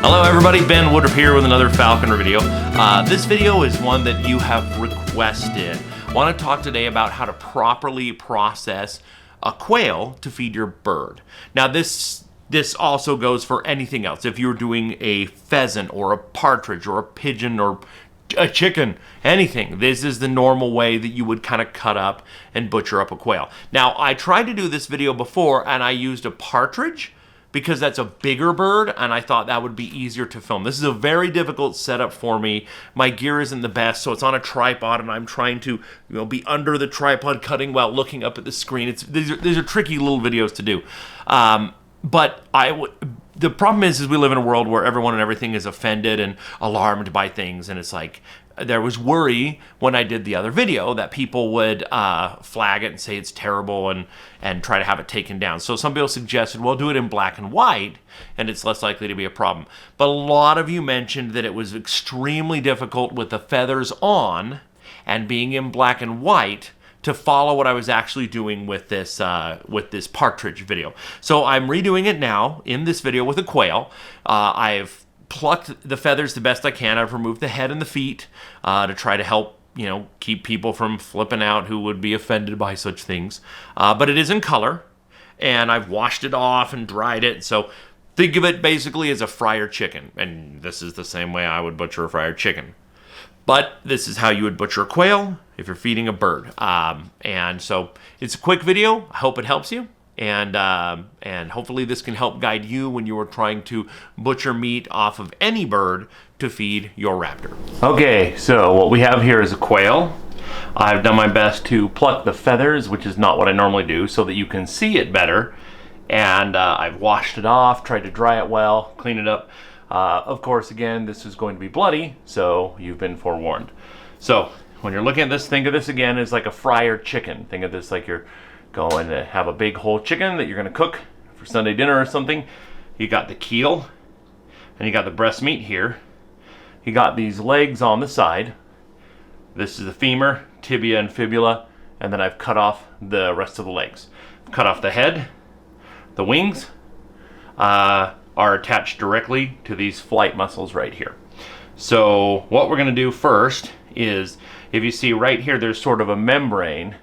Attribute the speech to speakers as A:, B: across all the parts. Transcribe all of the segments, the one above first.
A: Hello everybody, Ben Woodruff here with another Falconry video. This video is one that you have requested. I want to talk today about how to properly process a quail to feed your bird. Now this also goes for anything else. If you're doing a pheasant or a partridge or a pigeon or a chicken, anything, this is the normal way that you would kind of cut up and butcher up a quail. Now I tried to do this video before and I used a partridge because that's a bigger bird, and I thought that would be easier to film. This is a very difficult setup for me. My gear isn't the best, so it's on a tripod, and I'm trying to, be under the tripod cutting while looking up at the screen. These are tricky little videos to do. But the problem is we live in a world where everyone and everything is offended and alarmed by things, and it's like, there was worry when I did the other video that people would flag it and say it's terrible and try to have it taken down. So some people suggested, well, do it in black and white and it's less likely to be a problem. But a lot of you mentioned that it was extremely difficult with the feathers on and being in black and white to follow what I was actually doing with this partridge video. So I'm redoing it now in this video with a quail. I've plucked the feathers the best I can. I've removed the head and the feet to try to help, keep people from flipping out who would be offended by such things. But it is in color, and I've washed it off and dried it. So think of it basically as a fryer chicken. And this is the same way I would butcher a fryer chicken. But this is how you would butcher a quail if you're feeding a bird. And so it's a quick video. I hope it helps you. And hopefully this can help guide you when you are trying to butcher meat off of any bird to feed your raptor. Okay, so what we have here is a quail. I've done my best to pluck the feathers, which is not what I normally do, so that you can see it better. And I've washed it off, tried to dry it well, clean it up. Of course, again, this is going to be bloody, so you've been forewarned. So when you're looking at this, think of this again as like a fryer chicken. Think of this like you're going to have a big whole chicken that you're going to cook for Sunday dinner or something. You got the keel, and you got the breast meat here. You got these legs on the side. This is the femur, tibia, and fibula, and then I've cut off the rest of the legs. I've cut off the head. The wings are attached directly to these flight muscles right here. So what we're going to do first is, if you see right here, there's sort of a membrane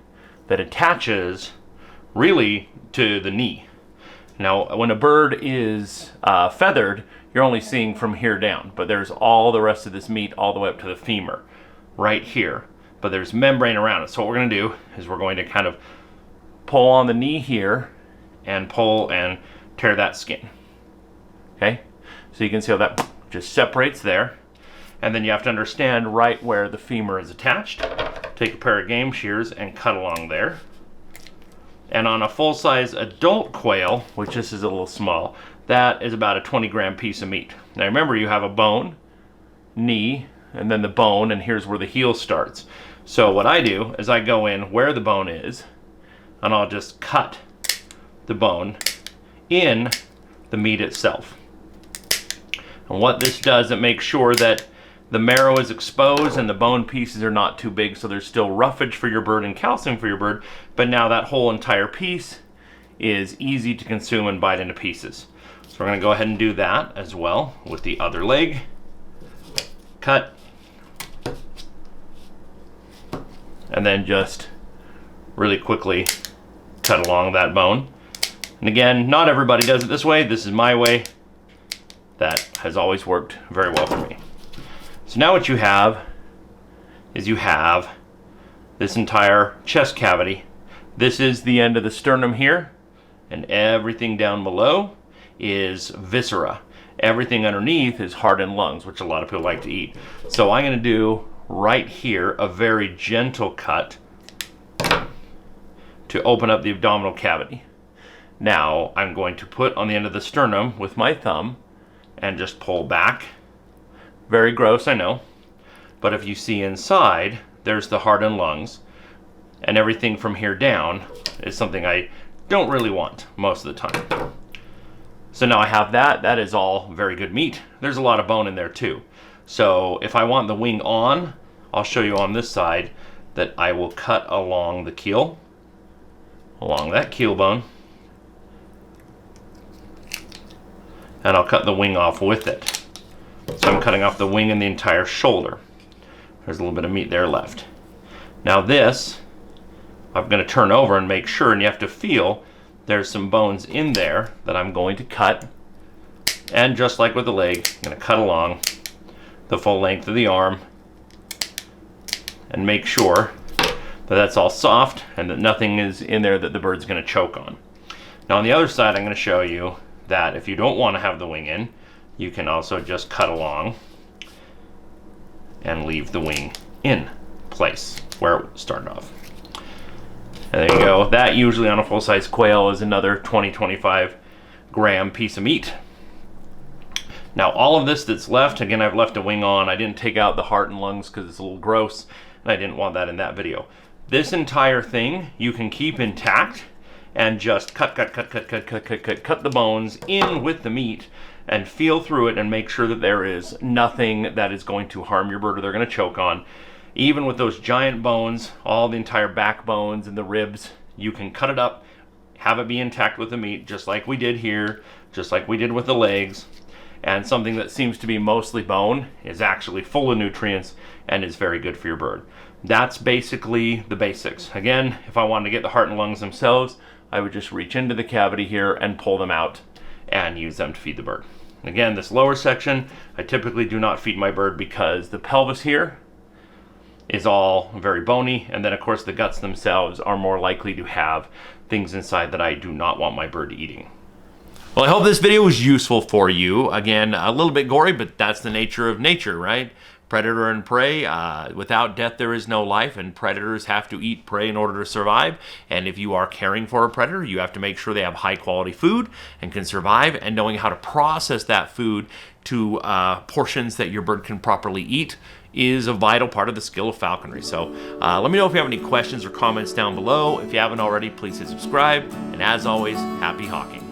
A: that attaches really to the knee. Now, when a bird is feathered, you're only seeing from here down, but there's all the rest of this meat all the way up to the femur right here, but there's membrane around it. So what we're going to do is we're going to kind of pull on the knee here and pull and tear that skin. Okay, so you can see how that just separates there. And then you have to understand right where the femur is attached. Take a pair of game shears and cut along there. And on a full-size adult quail, which this is a little small, that is about a 20-gram piece of meat. Now remember, you have a bone, knee, and then the bone, and here's where the heel starts. So what I do is I go in where the bone is, and I'll just cut the bone in the meat itself. And what this does, it makes sure that the marrow is exposed and the bone pieces are not too big, so there's still roughage for your bird and calcium for your bird, but now that whole entire piece is easy to consume and bite into pieces. So we're going to go ahead and do that as well with the other leg. Cut. And then just really quickly cut along that bone. And again, not everybody does it this way. This is my way. That has always worked very well for me. So now what you have is you have this entire chest cavity. This is the end of the sternum here, and everything down below is viscera. Everything underneath is heart and lungs, which a lot of people like to eat. So I'm going to do right here a very gentle cut to open up the abdominal cavity. Now I'm going to put on the end of the sternum with my thumb and just pull back. Very gross, I know, but if you see inside, there's the heart and lungs, and everything from here down is something I don't really want most of the time. So now I have that. That is all very good meat. There's a lot of bone in there too. So if I want the wing on, I'll show you on this side that I will cut along the keel, along that keel bone, and I'll cut the wing off with it. So I'm cutting off the wing and the entire shoulder. There's a little bit of meat there left. Now this, I'm going to turn over and make sure, and you have to feel there's some bones in there that I'm going to cut. And just like with the leg, I'm going to cut along the full length of the arm and make sure that that's all soft and that nothing is in there that the bird's going to choke on. Now on the other side, I'm going to show you that if you don't want to have the wing in, you can also just cut along and leave the wing in place where it started off. And there you go. That usually on a full-size quail is another 20-25 gram piece of meat. Now all of this that's left, again, I've left a wing on. I didn't take out the heart and lungs because it's a little gross, and I didn't want that in that video. This entire thing you can keep intact and just cut the bones in with the meat and feel through it and make sure that there is nothing that is going to harm your bird or they're going to choke on. Even with those giant bones, all the entire backbones and the ribs, you can cut it up, have it be intact with the meat, just like we did here, just like we did with the legs. And something that seems to be mostly bone is actually full of nutrients and is very good for your bird. That's basically the basics. Again, if I wanted to get the heart and lungs themselves, I would just reach into the cavity here and pull them out and use them to feed the bird. Again, this lower section, I typically do not feed my bird because the pelvis here is all very bony, and then of course the guts themselves are more likely to have things inside that I do not want my bird eating. Well, I hope this video was useful for you. Again, a little bit gory, but that's the nature of nature, right? Predator and prey, without death there is no life, and predators have to eat prey in order to survive. And if you are caring for a predator, you have to make sure they have high quality food and can survive, and knowing how to process that food to portions that your bird can properly eat is a vital part of the skill of falconry. So let me know if you have any questions or comments down below. If you haven't already, please hit subscribe, and as always, happy hawking.